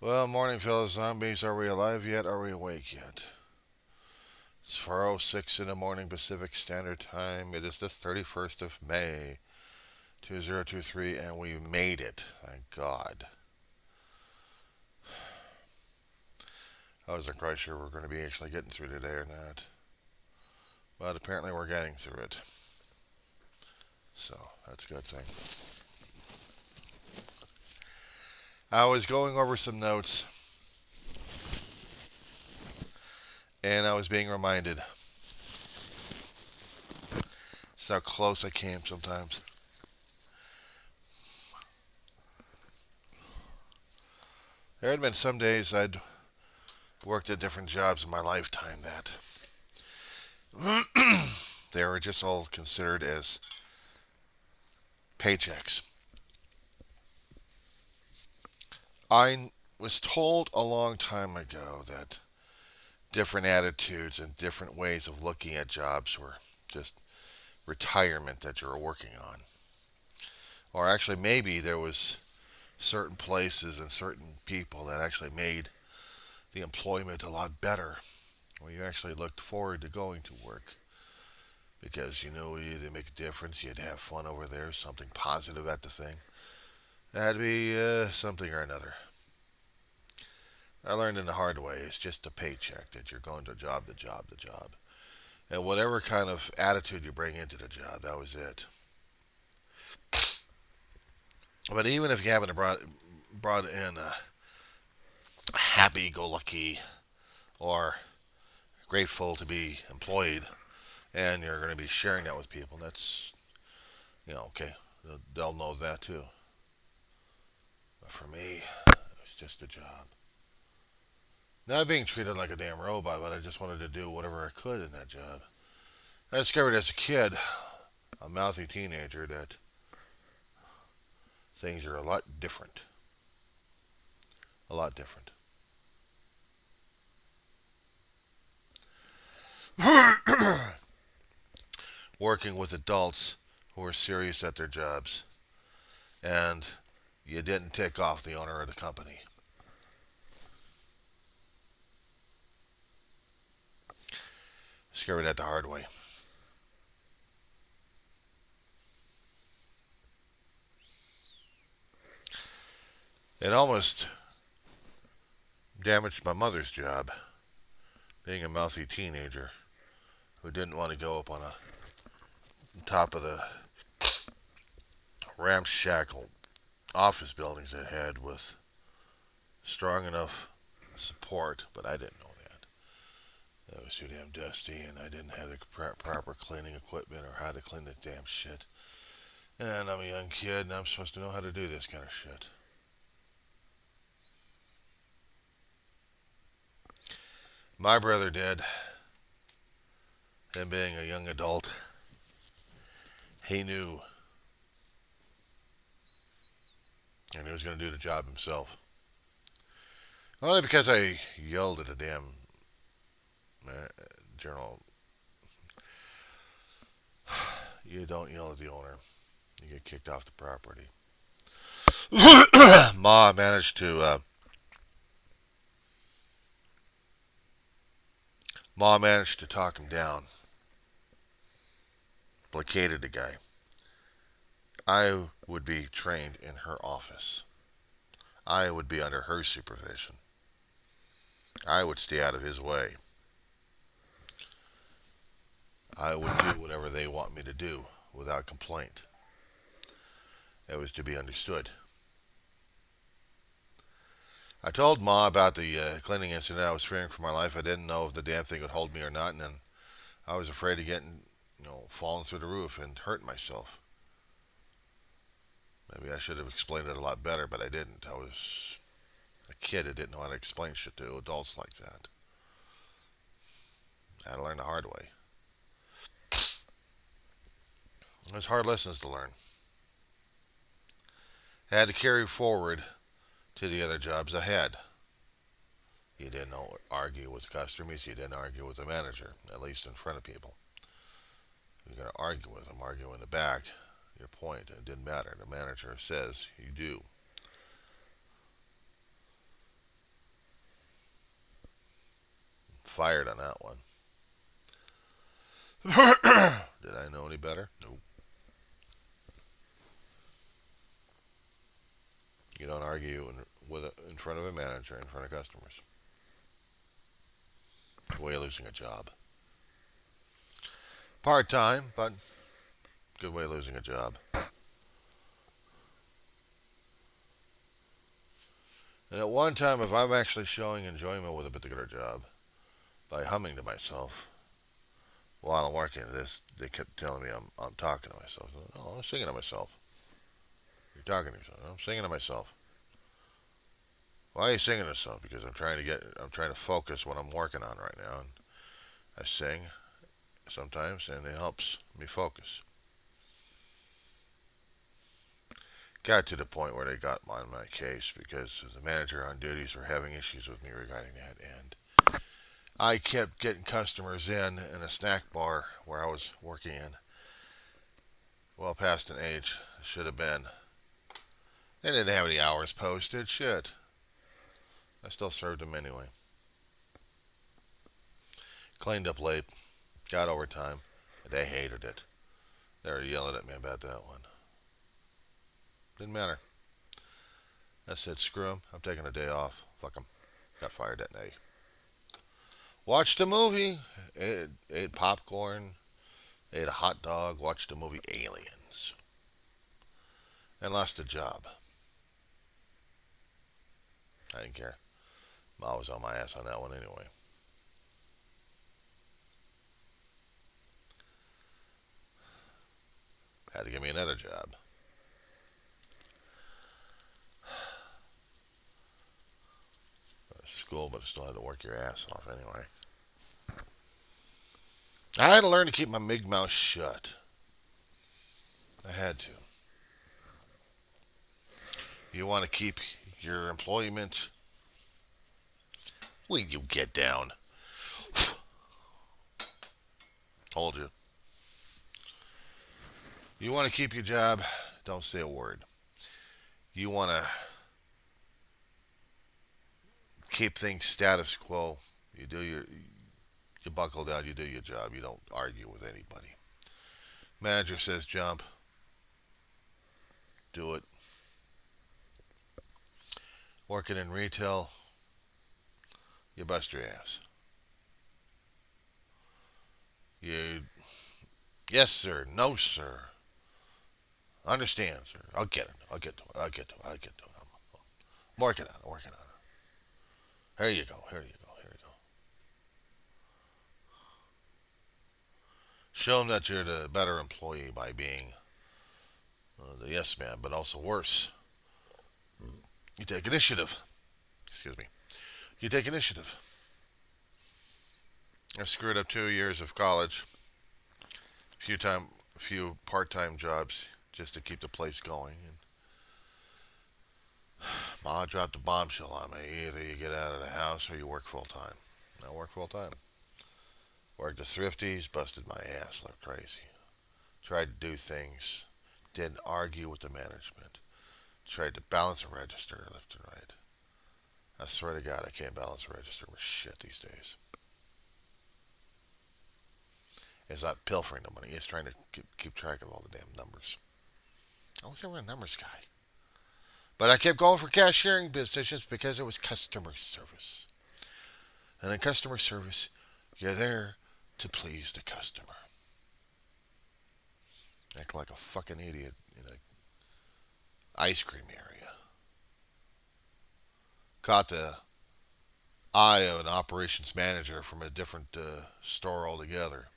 Well, morning, fellow zombies. Are we alive yet? Are we awake yet? It's 4:06 in the morning Pacific Standard Time. It is the 31st of May, 2023, and we made it. Thank God. I wasn't quite sure we are going to be actually getting through today or not, but apparently we're getting through it. So that's a good thing. I was going over some notes, and I was being reminded. It's how close I came sometimes. There had been some days I'd worked at different jobs in my lifetime that they were just all considered as paychecks. I was told a long time ago that different attitudes and different ways of looking at jobs were just retirement that you were working on. Or actually, maybe there was certain places and certain people that actually made the employment a lot better, where you actually looked forward to going to work because you knew you'd make a difference, you'd have fun over there, something positive at the thing. That'd be something or another. I learned in the hard way. It's just a paycheck that you're going to job to job to job. And whatever kind of attitude you bring into the job, that was it. But even if you haven't brought in a happy-go-lucky or grateful to be employed, and you're going to be sharing that with people, that's okay. They'll know that too. But for me, it was just a job. Not being treated like a damn robot, but I just wanted to do whatever I could in that job. I discovered as a kid, a mouthy teenager, that things are a lot different. A lot different. Working with adults who are serious at their jobs, and you didn't tick off the owner of the company. Discovered that the hard way. It almost damaged my mother's job, being a mouthy teenager who didn't want to go up on top of the ramshackle office buildings it had with strong enough support, but I didn't know that. It was too damn dusty, and I didn't have the proper cleaning equipment or how to clean the damn shit. And I'm a young kid, and I'm supposed to know how to do this kind of shit. My brother did, and being a young adult, he knew, and he was going to do the job himself. Only because I yelled at a damn general. You don't yell at the owner. You get kicked off the property. Ma managed to talk him down. Placated the guy. I would be trained in her office. I would be under her supervision. I would stay out of his way. I would do whatever they want me to do without complaint. It was to be understood. I told Ma about the cleaning incident. I was fearing for my life. I didn't know if the damn thing would hold me or not, and then I was afraid of getting, falling through the roof and hurting myself. Maybe I should have explained it a lot better, but I didn't. I was a kid who didn't know how to explain shit to adults like that. I had to learn the hard way. It was hard lessons to learn. I had to carry forward to the other jobs I had. You didn't argue with customers. You didn't argue with the manager, at least in front of people. You're going to argue with them, argue in the back. Your point, it didn't matter. The manager says you do. fired on that one. Did I know any better? Nope. You don't argue in front of a manager, in front of customers. Way of losing a job. Part time, but good way of losing a job. And at one time, if I'm actually showing enjoyment with a particular job by humming to myself while I'm working this, they kept telling me I'm talking to myself. No, I'm singing to myself. You're talking to yourself. I'm singing to myself. Why are you singing to yourself? Because I'm trying to focus what I'm working on right now. And I sing sometimes, and it helps me focus. Got to the point where they got on my case because the manager on duties were having issues with me regarding that, and I kept getting customers in a snack bar where I was working in, well past an age. Should have been. They didn't have any hours posted. Shit. I still served them anyway. Cleaned up late. Got overtime. They hated it. They were yelling at me about that one. Didn't matter. I said, screw them. I'm taking a day off. Fuck them. Got fired that day. Watched a movie. Ate popcorn. Ate a hot dog. Watched the movie Aliens. And lost a job. I didn't care. I was on my ass on that one anyway. Had to give me another job. School, but I still had to work your ass off anyway. I had to learn to keep my big mouth shut. I had to. You want to keep your employment? Will you get down? Told you. You want to keep your job? Don't say a word. You want to keep things status quo? You buckle down. You do your job. You don't argue with anybody. Manager says jump. Do it. Working in retail, you bust your ass. You, yes sir, no sir. Understand, sir. I'll get it. I'll get to it. I'll get to it. I'll get to it. I'm working on it. Working on it. Here you go. Here you go. Here you go. Show them that you're the better employee by being the yes man, but also worse. You take initiative. Excuse me. You take initiative. I screwed up 2 years of college, a few part-time jobs just to keep the place going. And Ma dropped a bombshell on me. Either you get out of the house or you work full time. I work full time. Worked at Thrifties, busted my ass like crazy. Tried to do things, didn't argue with the management. Tried to balance a register left and right. I swear to God, I can't balance a register with shit these days. It's not pilfering the money. It's trying to keep track of all the damn numbers. I was never a numbers guy. But I kept going for cashiering positions because it was customer service. And in customer service, you're there to please the customer. Act like a fucking idiot in an ice cream area. Caught the eye of an operations manager from a different store altogether.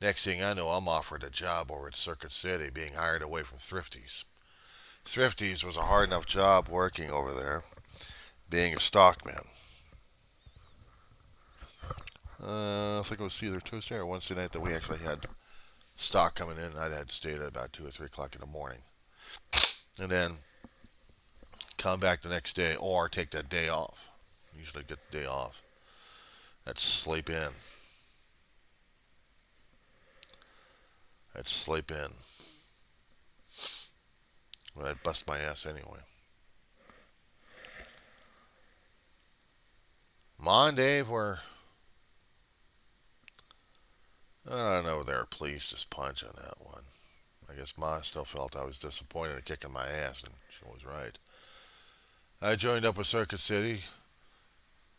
Next thing I know, I'm offered a job over at Circuit City, being hired away from Thrifties. Thrifties was a hard enough job working over there, being a stockman. I think it was either Tuesday or Wednesday night that we actually had stock coming in. I had stayed at about 2 or 3 o'clock in the morning. And then come back the next day or take that day off. Usually get the day off. I'd sleep in. I'd sleep in. But I'd bust my ass anyway. Ma and Dave were I don't know if they were pleased as punch on that one. I guess Ma still felt I was disappointed in kicking my ass, and she was right. I joined up with Circuit City.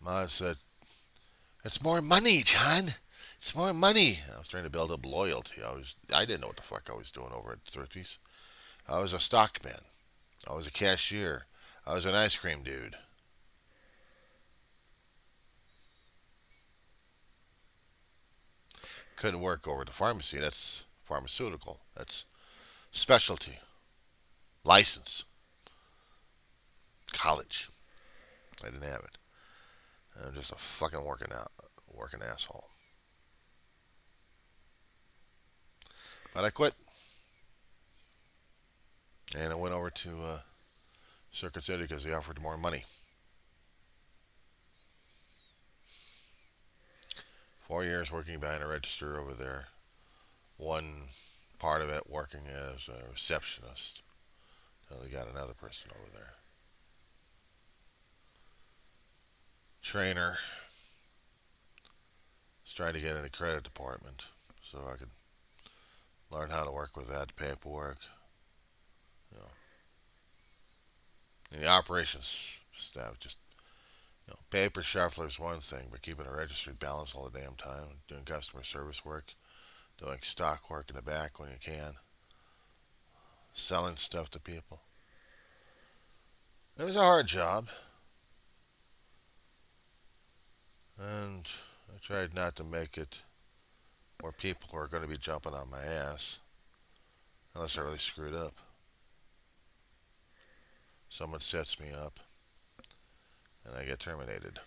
Ma said, "It's more money, John. It's more money." I was trying to build up loyalty. I didn't know what the fuck I was doing over at Thrifty's. I was a stockman. I was a cashier. I was an ice cream dude. Couldn't work over at the pharmacy. That's pharmaceutical. That's specialty. License. College. I didn't have it. I'm just a fucking working asshole. But I quit, and I went over to Circuit City because they offered more money. 4 years working behind a register over there. One part of it working as a receptionist. So they got another person over there. Trainer. Was trying to get in the credit department so I could learn how to work with that paperwork. You know, and the operations staff just paper shuffler is one thing, but keeping a registry balanced all the damn time, doing customer service work, doing stock work in the back when you can, selling stuff to people. It was a hard job, and I tried not to make it where people are going to be jumping on my ass unless I really screwed up. Someone sets me up, and I get terminated.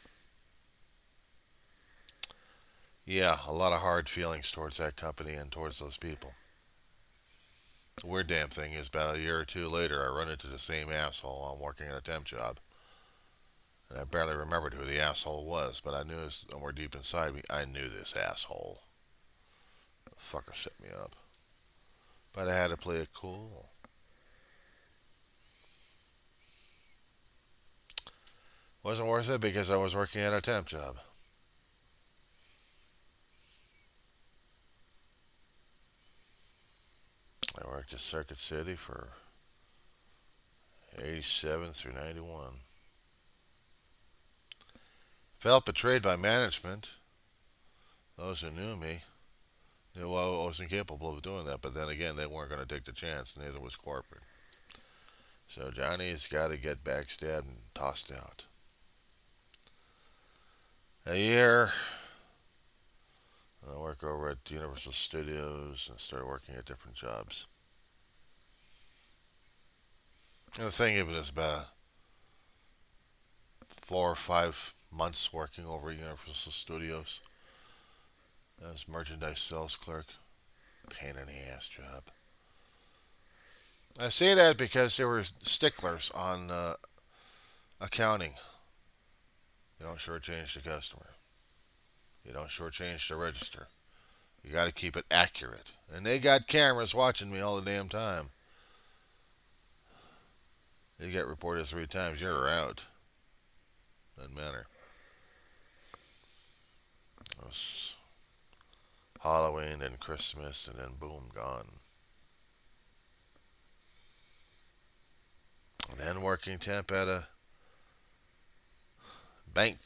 Yeah, a lot of hard feelings towards that company and towards those people. The weird damn thing is, about a year or two later, I run into the same asshole while I'm working at a temp job. And I barely remembered who the asshole was, but I knew somewhere deep inside me, I knew this asshole. The fucker set me up. But I had to play it cool. Wasn't worth it because I was working at a temp job. I worked at Circuit City for 87 through 91. Felt betrayed by management. Those who knew me knew I wasn't capable of doing that, but then again, they weren't going to take the chance, neither was corporate. So Johnny's got to get backstabbed and tossed out. A year, I work over at Universal Studios and started working at different jobs. And the thing, it was about 4 or 5 months working over at Universal Studios as merchandise sales clerk. Pain in the ass job. I say that because they were sticklers on accounting. You don't shortchange the customer. You don't shortchange the register. You got to keep it accurate. And they got cameras watching me all the damn time. You get reported 3 times, you're out. Doesn't matter. It's Halloween and Christmas, and then boom, gone. And then working temp at a bank.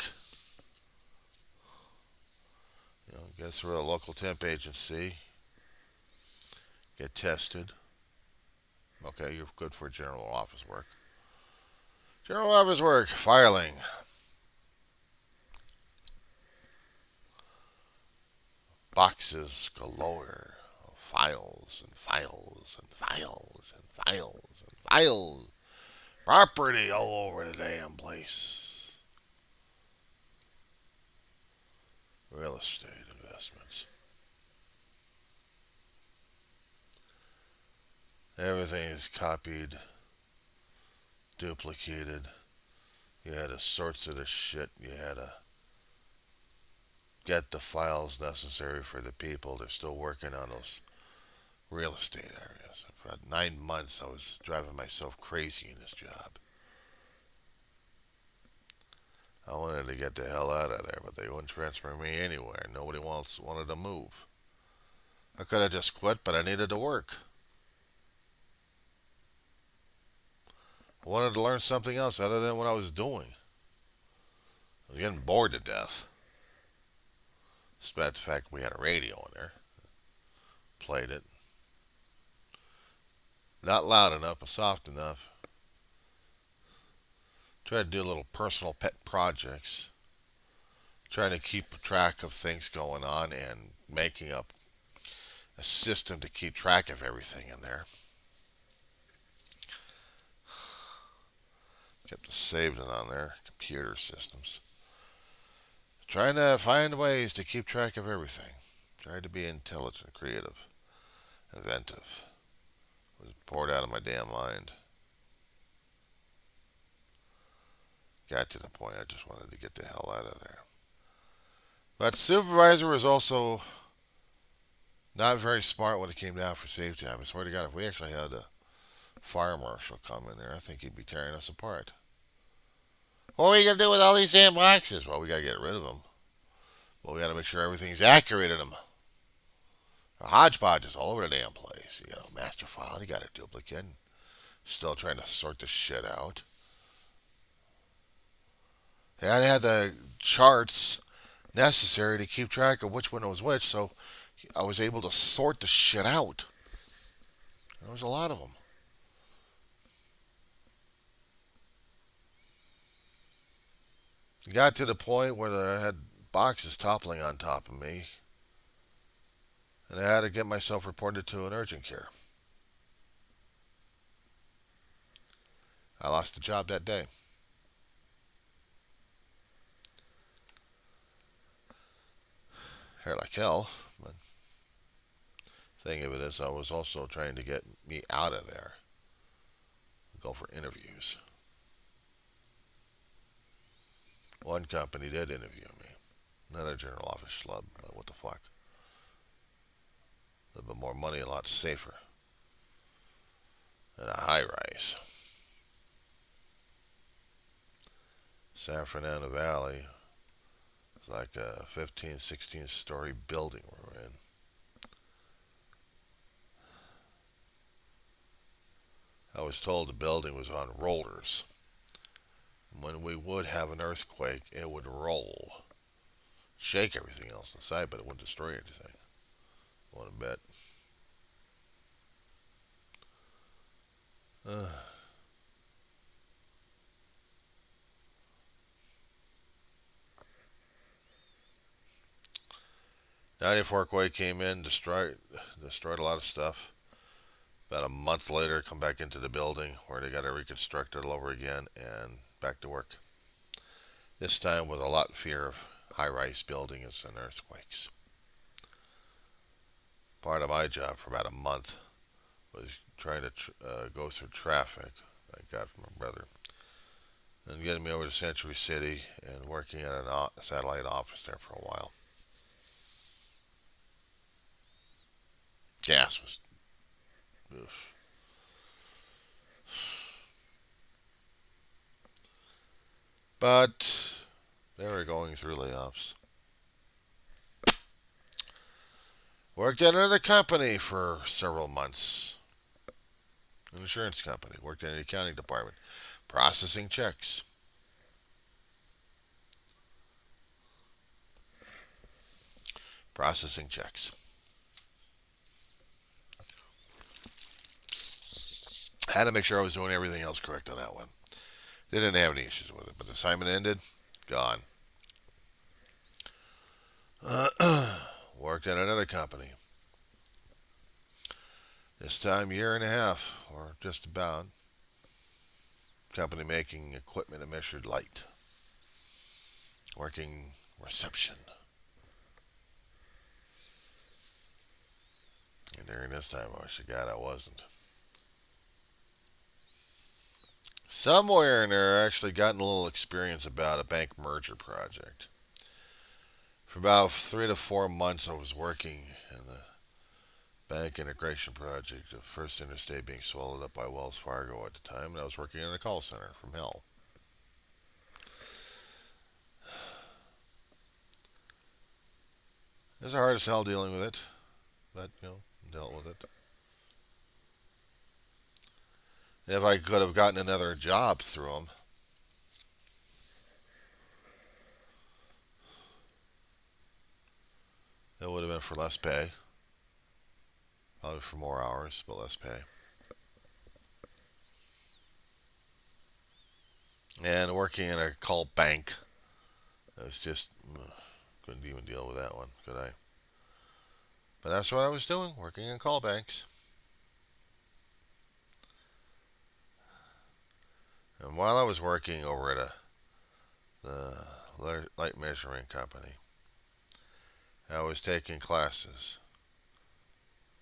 Get through a local temp agency. Get tested. Okay, you're good for general office work. General office work, filing. Boxes galore. Files and files and files and files and files. Property all over the damn place. Real estate investments. Everything is copied, duplicated. You had to sort through the shit. You had to get the files necessary for the people. They're still working on those real estate areas. For about 9 months, I was driving myself crazy in this job. I wanted to get the hell out of there, but they wouldn't transfer me anywhere. Nobody else wanted to move. I could have just quit, but I needed to work. I wanted to learn something else other than what I was doing. I was getting bored to death. Despite the fact we had a radio in there. Played it. Not loud enough, but soft enough. Tried to do little personal pet projects. Trying to keep track of things going on and making up a system to keep track of everything in there. Kept it saved on there. Computer systems. Trying to find ways to keep track of everything. Tried to be intelligent, creative, inventive. It was poured out of my damn mind. Got to the point I just wanted to get the hell out of there. But supervisor was also not very smart when it came down for safety. I swear to God, if we actually had a fire marshal come in there, I think he'd be tearing us apart. What are we going to do with all these damn boxes? Well, we got to get rid of them. Well, we got to make sure everything's accurate in them. A hodgepodge is all over the damn place. You got a master file, you got a duplicate. Still trying to sort this shit out. And I had the charts necessary to keep track of which one was which, so I was able to sort the shit out. There was a lot of them. It got to the point where I had boxes toppling on top of me, and I had to get myself reported to an urgent care. I lost the job that day. Hurt like hell, but the thing of it is, I was also trying to get me out of there, go for interviews. One company did interview me. Not a general office schlub, but what the fuck. A little bit more money, a lot safer. And a high rise. San Fernando Valley. It's like a 15, 16 story building we're in. I was told the building was on rollers. When we would have an earthquake, it would roll. Shake everything else inside, but it wouldn't destroy anything. Want to bet? 94 quake came in, destroyed a lot of stuff. About a month later, come back into the building where they got to reconstruct it all over again and back to work. This time with a lot of fear of high-rise buildings and earthquakes. Part of my job for about a month was trying to go through traffic I got from my brother and getting me over to Century City and working at a satellite office there for a while. Gas was... Oof. But they were going through layoffs. Worked at another company for several months. An insurance company. Worked in the accounting department. Processing checks. Processing checks. Had to make sure I was doing everything else correct on that one. They didn't have any issues with it, but the assignment ended. Gone. Worked at another company. This time, year and a half, or just about. Company making equipment that measured light. Working reception. And during this time, I wish to God I wasn't. Somewhere in there, I actually gotten a little experience about a bank merger project. For about 3 to 4 months, I was working in the bank integration project of First Interstate being swallowed up by Wells Fargo at the time, and I was working in a call center from hell. It was hard as hell dealing with it. but dealt with it. If I could have gotten another job through them, it would have been for less pay, probably for more hours, but less pay. And working in a call bank, it was just couldn't even deal with that one, could I? But that's what I was doing, working in call banks. And while I was working over at the light measuring company, I was taking classes.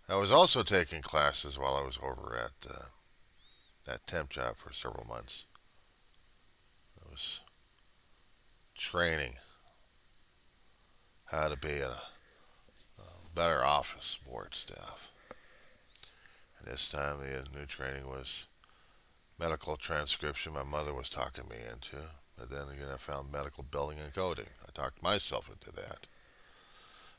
I was also taking classes while I was over at that temp job for several months. I was training how to be a better office support staff. And this time the new training was medical transcription my mother was talking me into. But then again, I found medical billing and coding. I talked myself into that.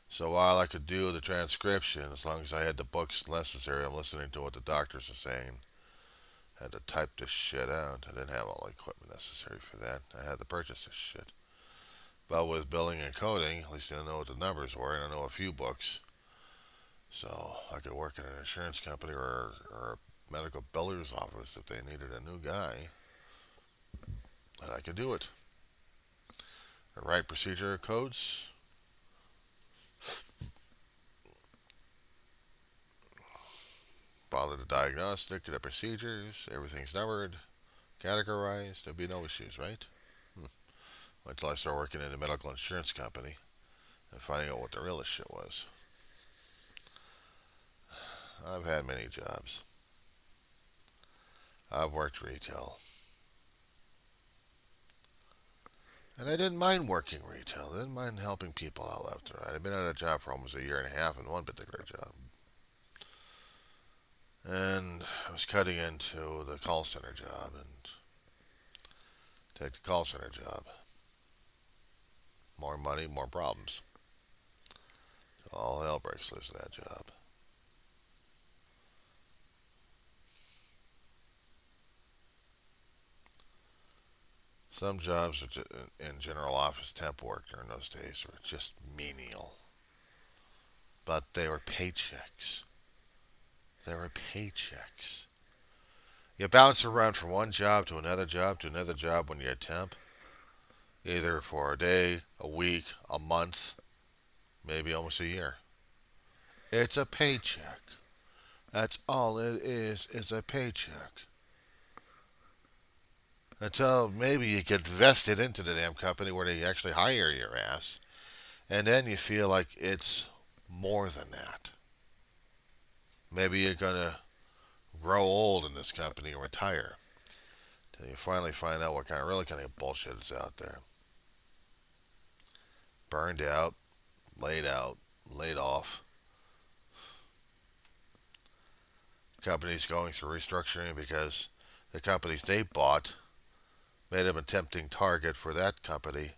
So while I could do the transcription, as long as I had the books necessary, I'm listening to what the doctors are saying. I had to type this shit out. I didn't have all the equipment necessary for that. I had to purchase this shit. But with billing and coding, at least I know what the numbers were, and I know a few books. So I could work in an insurance company or a medical biller's office if they needed a new guy, and I could do it. I write procedure codes, follow the diagnostic, the procedures, everything's numbered, categorized. There'd be no issues, right? Until I started working in a medical insurance company and finding out what the real shit was. I've had many jobs. I've worked retail. And I didn't mind working retail. I didn't mind helping people out left and right. I've been at a job for almost a year and a half in one particular job. And I was cutting into the call center job and take the call center job. More money, more problems. All hell breaks loose in that job. Some jobs in general office temp work during those days were just menial. But they were paychecks. They were paychecks. You bounce around from one job to another job to another job when you're a temp, either for a day, a week, a month, maybe almost a year. It's a paycheck. That's all it is a paycheck. Until maybe you get vested into the damn company where they actually hire your ass, and then you feel like it's more than that. Maybe you're gonna grow old in this company and retire. Till you finally find out what kind of bullshit is out there. Burned out, laid off. Companies going through restructuring because the companies they bought made them a tempting target for that company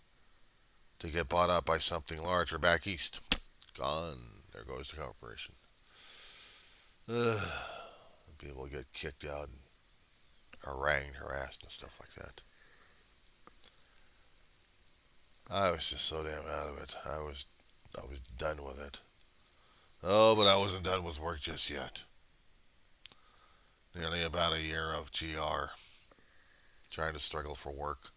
to get bought out by something larger back east. Gone. There goes the corporation. Ugh. People get kicked out and harangued, harassed, and stuff like that. I was just so damn out of it. I was done with it. Oh, but I wasn't done with work just yet. Nearly about a year of GR, trying to struggle for work.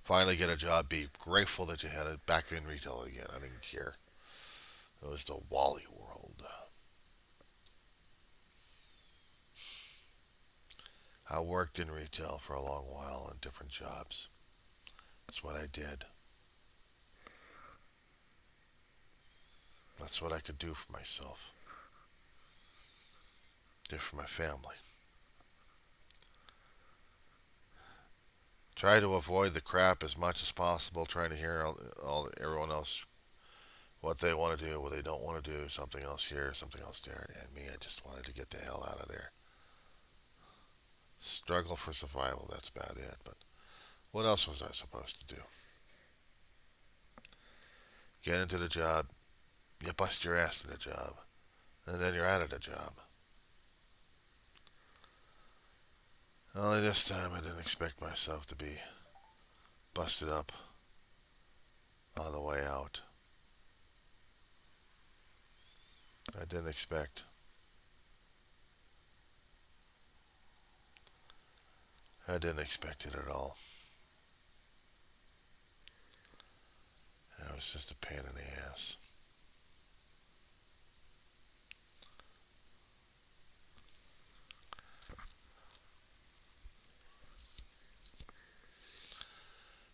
Finally get a job, be grateful that you had it, back in retail again. I didn't care. It was the Wally world. I worked in retail for a long while in different jobs. That's what I did. That's what I could do for myself, do for my family. Try to avoid the crap as much as possible, trying to hear everyone else what they want to do, what they don't want to do, something else here, something else there. And me, I just wanted to get the hell out of there. Struggle for survival, that's about it. But what else was I supposed to do? Get into the job, you bust your ass in the job. and then you're out of the job. Only this time I didn't expect myself to be busted up on the way out. I didn't expect. I didn't expect it at all. It was just a pain in the ass.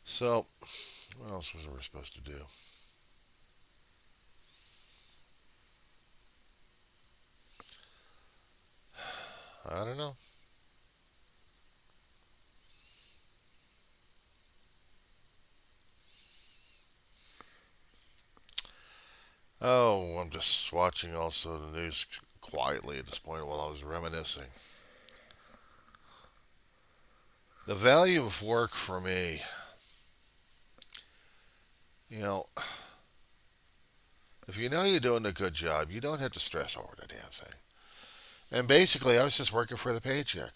So, what else was we supposed to do? I don't know. Oh, I'm just watching also the news quietly at this point while I was reminiscing. The value of work for me, you know, if you know you're doing a good job, you don't have to stress over the damn thing. And basically, I was just working for the paycheck.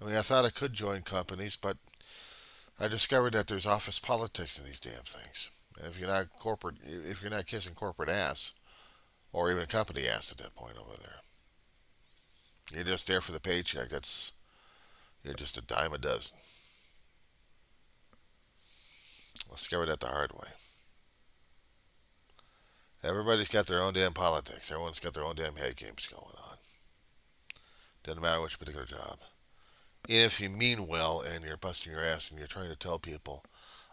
I mean, I thought I could join companies, but I discovered that there's office politics in these damn things. And if you're not kissing corporate ass, or even company ass at that point over there, you're just there for the paycheck. You're just a dime a dozen. I discovered that the hard way. Everybody's got their own damn politics. Everyone's got their own damn head games going on. Doesn't matter which particular job. If you mean well and you're busting your ass and you're trying to tell people,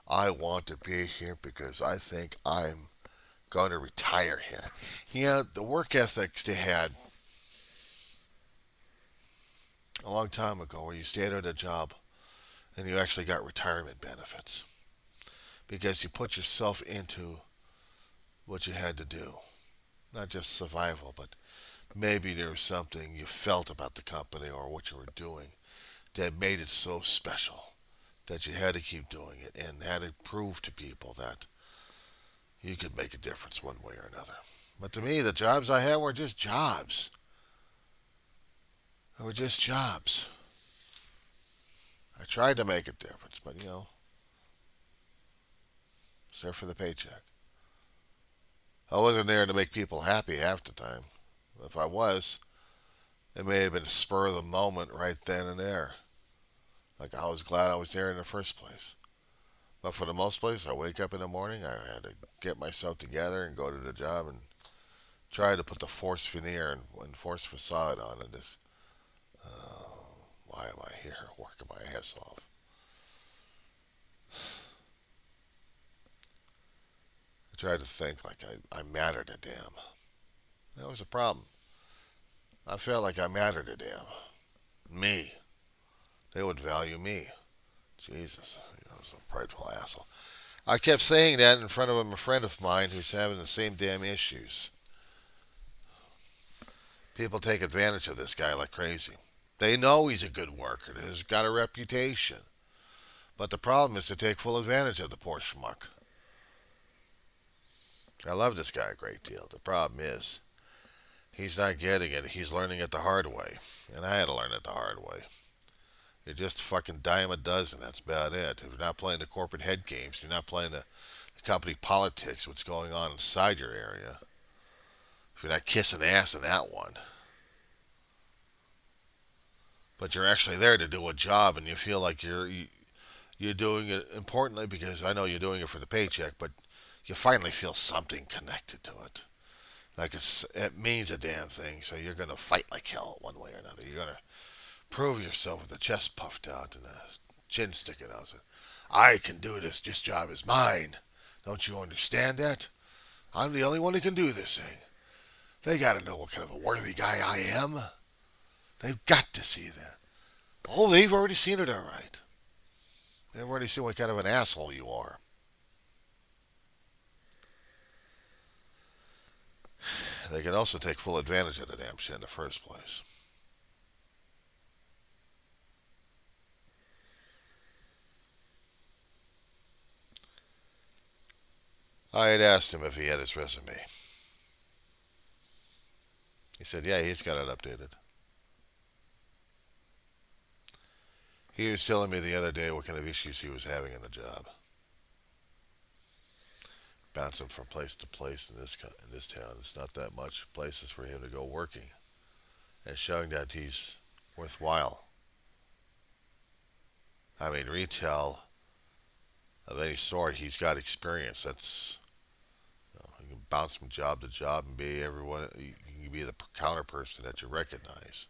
I want to be here because I think I'm going to retire here. The work ethics they had a long time ago where you stayed at a job and you actually got retirement benefits because you put yourself into what you had to do. Not just survival, but maybe there was something you felt about the company or what you were doing that made it so special that you had to keep doing it and had to prove to people that you could make a difference one way or another. But to me, the jobs I had were just jobs. They were just jobs. I tried to make a difference, but it's there for the paycheck. I wasn't there to make people happy half the time. If I was, it may have been a spur of the moment right then and there. Like I was glad I was there in the first place. But for the most place, I wake up in the morning, I had to get myself together and go to the job and try to put the force veneer and force facade on and this. Why am I here working my ass off? I tried to think like I mattered a damn. That was a problem. I felt like I mattered a damn. Me. They would value me. Jesus, I was a prideful asshole. I kept saying that in front of a friend of mine who's having the same damn issues. People take advantage of this guy like crazy. They know he's a good worker. He's got a reputation. But the problem is to take full advantage of the poor schmuck. I love this guy a great deal. The problem is he's not getting it. He's learning it the hard way. And I had to learn it the hard way. You're just a fucking dime a dozen. That's about it. If you're not playing the corporate head games, you're not playing the company politics, what's going on inside your area. If you're not kissing ass in that one. But you're actually there to do a job and you feel like you're doing it importantly because I know you're doing it for the paycheck, but you finally feel something connected to it. Like it means a damn thing, so you're going to fight like hell one way or another. You're going to prove yourself with the chest puffed out and the chin sticking out. So, I can do this. This job is mine. Don't you understand that? I'm the only one who can do this thing. They got to know what kind of a worthy guy I am. They've got to see that. Oh, they've already seen it all right. They've already seen what kind of an asshole you are. They can also take full advantage of the damn shit in the first place. I had asked him if he had his resume. He said, yeah, he's got it updated. He was telling me the other day what kind of issues he was having in the job, bouncing from place to place in this town. It's not that much places for him to go working, and showing that he's worthwhile. I mean, retail of any sort, he's got experience. That's you can bounce from job to job and be everyone. You can be the counter person that you recognize,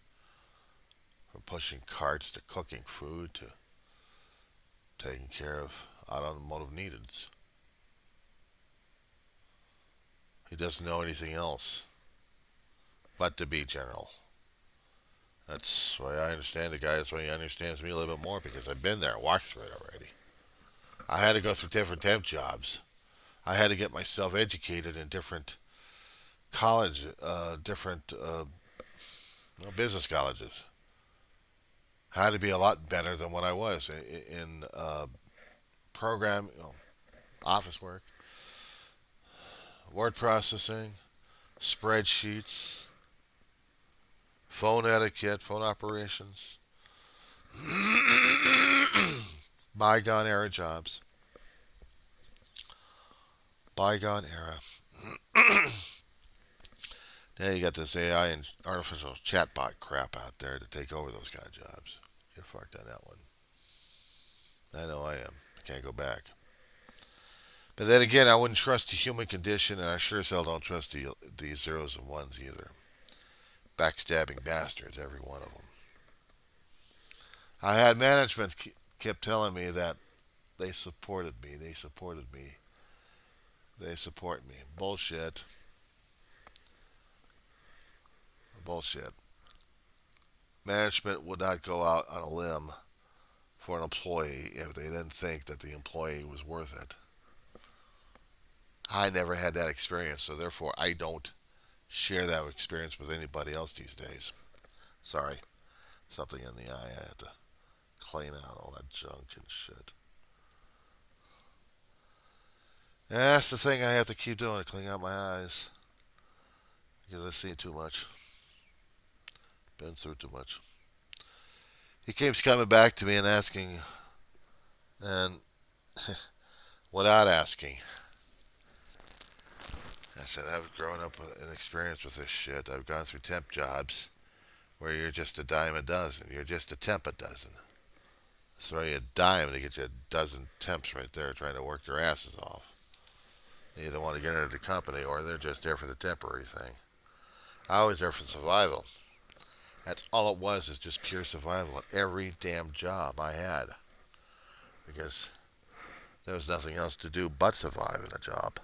from pushing carts to cooking food to taking care of automotive needs. He doesn't know anything else but to be general. That's why I understand the guy. That's why he understands me a little bit more because I've been there, walked through it already. I had to go through different temp jobs. I had to get myself educated in different different business colleges. I had to be a lot better than what I was in program, office work, word processing, spreadsheets, phone etiquette, phone operations, bygone era jobs, bygone era. Now you got this AI and artificial chatbot crap out there to take over those kind of jobs. You're fucked on that one. I know I am. I can't go back. But then again, I wouldn't trust the human condition, and I sure as hell don't trust the zeros and ones either. Backstabbing bastards, every one of them. I had management kept telling me that they supported me. They supported me. They support me. Bullshit. Bullshit. Management would not go out on a limb for an employee if they didn't think that the employee was worth it. I never had that experience, so therefore I don't share that experience with anybody else these days. Sorry. Something in the eye. I had to clean out all that junk and shit. And that's the thing I have to keep doing, clean out my eyes. Because I see too much. Been through too much. He keeps coming back to me and asking, and without asking, I said, I've grown up with an experience with this shit. I've gone through temp jobs where you're just a dime a dozen. You're just a temp a dozen. Throw you a dime to get you a dozen temps right there trying to work their asses off. They either want to get into the company or they're just there for the temporary thing. I was there for survival. That's all it was, is just pure survival at every damn job I had. Because there was nothing else to do but survive in a job.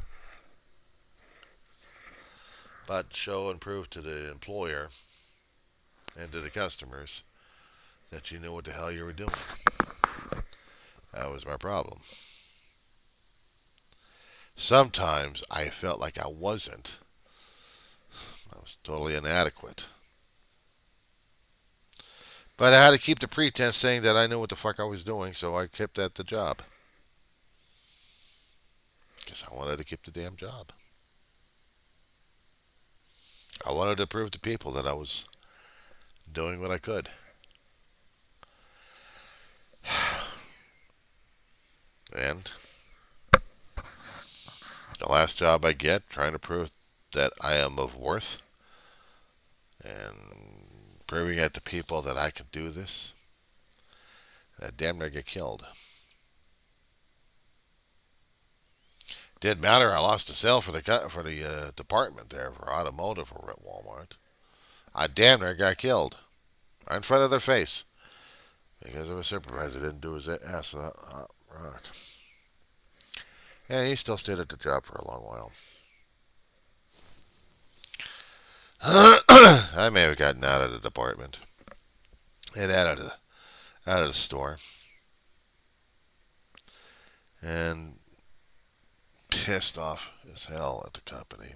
But show and prove to the employer and to the customers that you knew what the hell you were doing. That was my problem. Sometimes I felt like I wasn't. I was totally inadequate. But I had to keep the pretense saying that I knew what the fuck I was doing, so I kept at the job. Because I wanted to keep the damn job. I wanted to prove to people that I was doing what I could. And the last job I get, trying to prove that I am of worth and proving it to people that I can do this, I damn near get killed. Didn't matter. I lost a sale for the department there for automotive over at Walmart. I damn near got killed right in front of their face because of a supervisor didn't do his ass rock. And he still stayed at the job for a long while. I may have gotten out of the department and out of the store and pissed off as hell at the company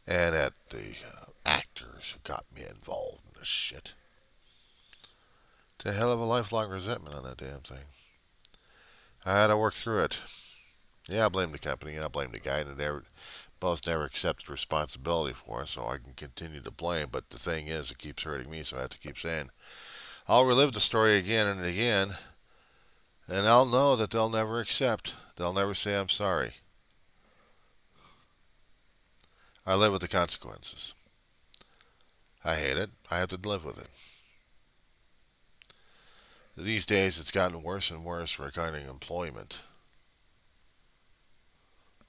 and at the actors who got me involved in this shit. It's a hell of a lifelong resentment on that damn thing. I had to work through it. Yeah, I blame the company and I blame the guy, and both never accepted responsibility for it, so I can continue to blame. But the thing is, it keeps hurting me, so I have to keep saying, I'll relive the story again and again, and I'll know that they'll never accept. They'll never say I'm sorry. I live with the consequences. I hate it. I have to live with it. These days, it's gotten worse and worse regarding employment.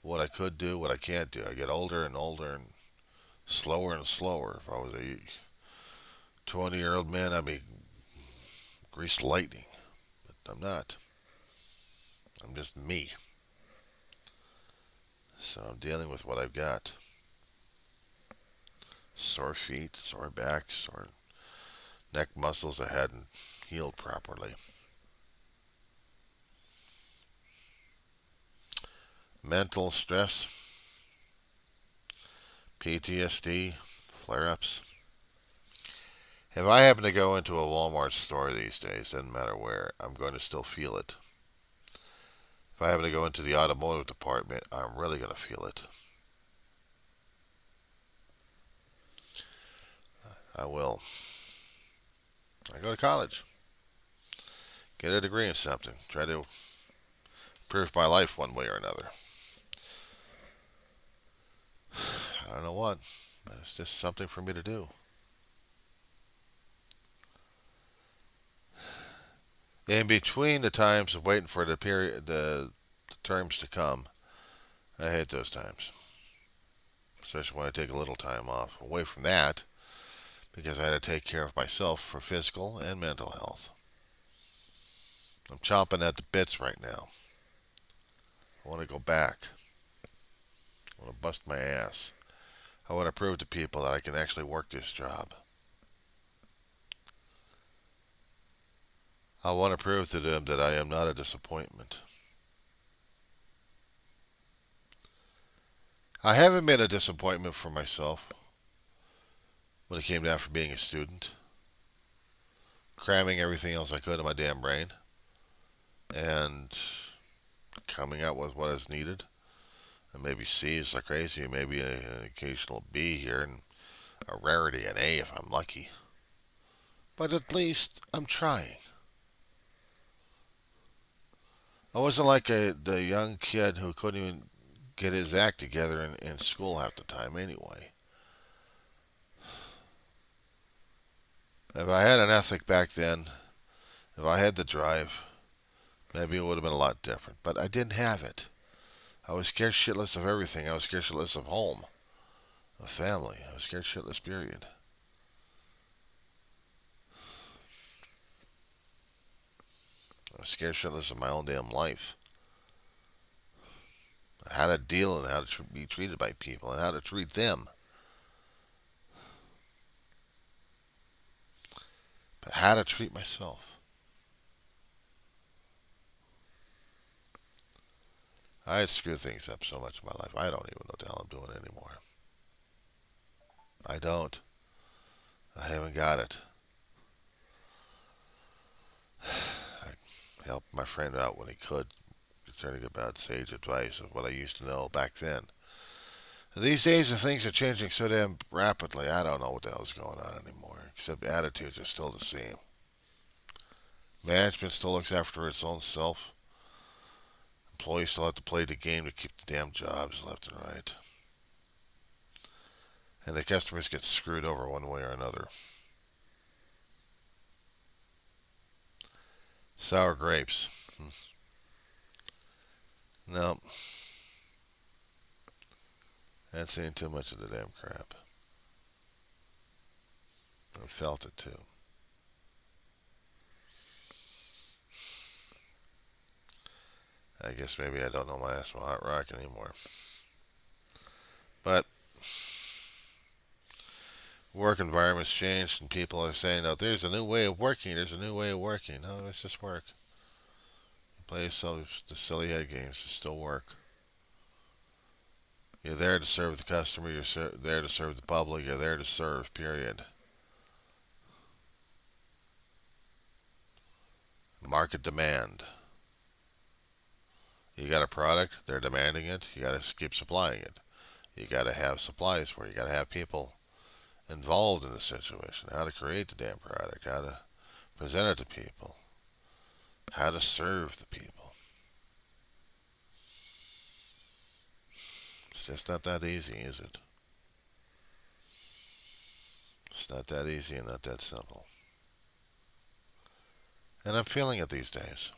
What I could do, what I can't do. I get older and older and slower. If I was a 20-year-old man, I'd be greased lightning. But I'm not. I'm just me. So I'm dealing with what I've got. Sore feet, sore back, sore neck muscles that hadn't healed properly. Mental stress, PTSD, flare-ups. If I happen to go into a Walmart store these days, doesn't matter where, I'm going to still feel it. If I happen to go into the automotive department, I'm really going to feel it. I will. I go to college, get a degree in something, try to improve my life one way or another. I don't know what. It's just something for me to do. In between the times of waiting for the terms to come, I hate those times. Especially when I take a little time off away from that, because I had to take care of myself for physical and mental health. I'm chomping at the bits right now. I want to go back. I want to bust my ass. I want to prove to people that I can actually work this job. I want to prove to them that I am not a disappointment. I haven't been a disappointment for myself when it came down for being a student, cramming everything else I could in my damn brain, and coming out with what is needed. And maybe C's like crazy, maybe an occasional B here, and a rarity, an A if I'm lucky. But at least I'm trying. I wasn't like the young kid who couldn't even get his act together in school half the time anyway. If I had an ethic back then, if I had the drive, maybe it would have been a lot different. But I didn't have it. I was scared shitless of everything. I was scared shitless of home, of family. I was scared shitless, period. I was scared shitless of my own damn life. How to deal and how to be treated by people and how to treat them. But how to treat myself. I had screwed things up so much in my life, I don't even know what the hell I'm doing anymore. I don't. I haven't got it. I helped my friend out when he could concerning about sage advice of what I used to know back then. These days, the things are changing so damn rapidly, I don't know what the hell's going on anymore, except attitudes are still the same. Management still looks after its own self. Employees still have to play the game to keep the damn jobs left and right. And the customers get screwed over one way or another. Sour grapes. No. That's seen too much of the damn crap. I felt it too. I guess maybe I don't know my ass from hot rock anymore. But work environment's changed and people are saying, oh, there's a new way of working. There's a new way of working. No, it's just work. You play the silly head games. It's still work. You're there to serve the customer. You're there to serve the public. You're there to serve, period. Market demand. You got a product, they're demanding it. You got to keep supplying it. You got to have supplies for it. You got to have people involved in the situation. How to create the damn product. How to present it to people. How to serve the people. It's just not that easy, is it? It's not that easy and not that simple. And I'm feeling it these days.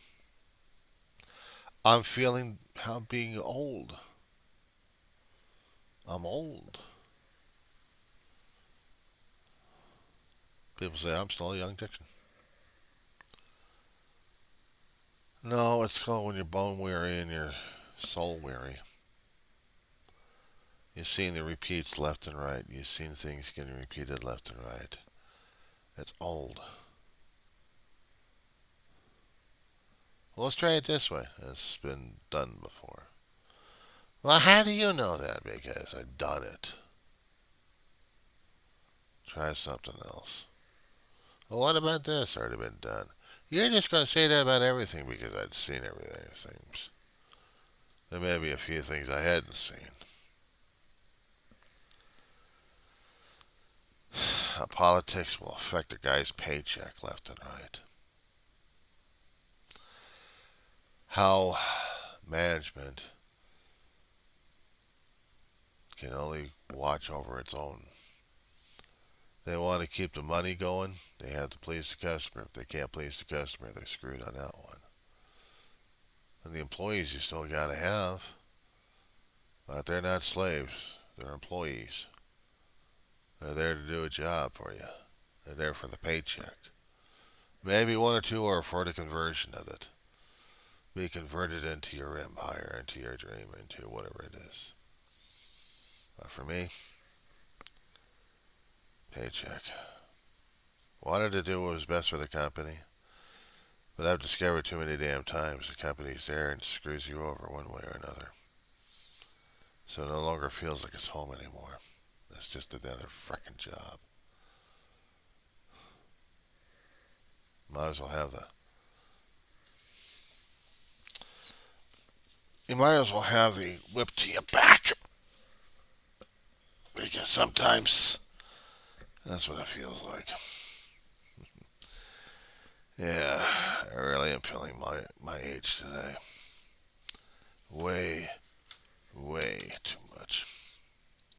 I'm feeling how being old. I'm old. People say I'm still a young Dixon. No, it's called when you're bone weary and you're soul weary. You've seen the repeats left and right. You've seen things getting repeated left and right. It's old. Well, let's try it this way. It's been done before. Well, how do you know that? Because I've done it. Try something else. Well, what about this? Already been done. You're just going to say that about everything because I'd seen everything, it seems. There may be a few things I hadn't seen. How politics will affect a guy's paycheck left and right. How management can only watch over its own. They want to keep the money going. They have to please the customer. If they can't please the customer, they're screwed on that one. And the employees you still got to have, but they're not slaves. They're employees. They're there to do a job for you. They're there for the paycheck. Maybe one or two are for the conversion of it. Be converted into your empire, into your dream, into whatever it is. But for me, paycheck. Wanted to do what was best for the company, but I've discovered too many damn times the company's there and screws you over one way or another. So it no longer feels like it's home anymore. It's just another frickin' job. Might as well have the. You might as well have the whip to your back. Because sometimes that's what it feels like. Yeah, I really am feeling my age today. Way, way too much.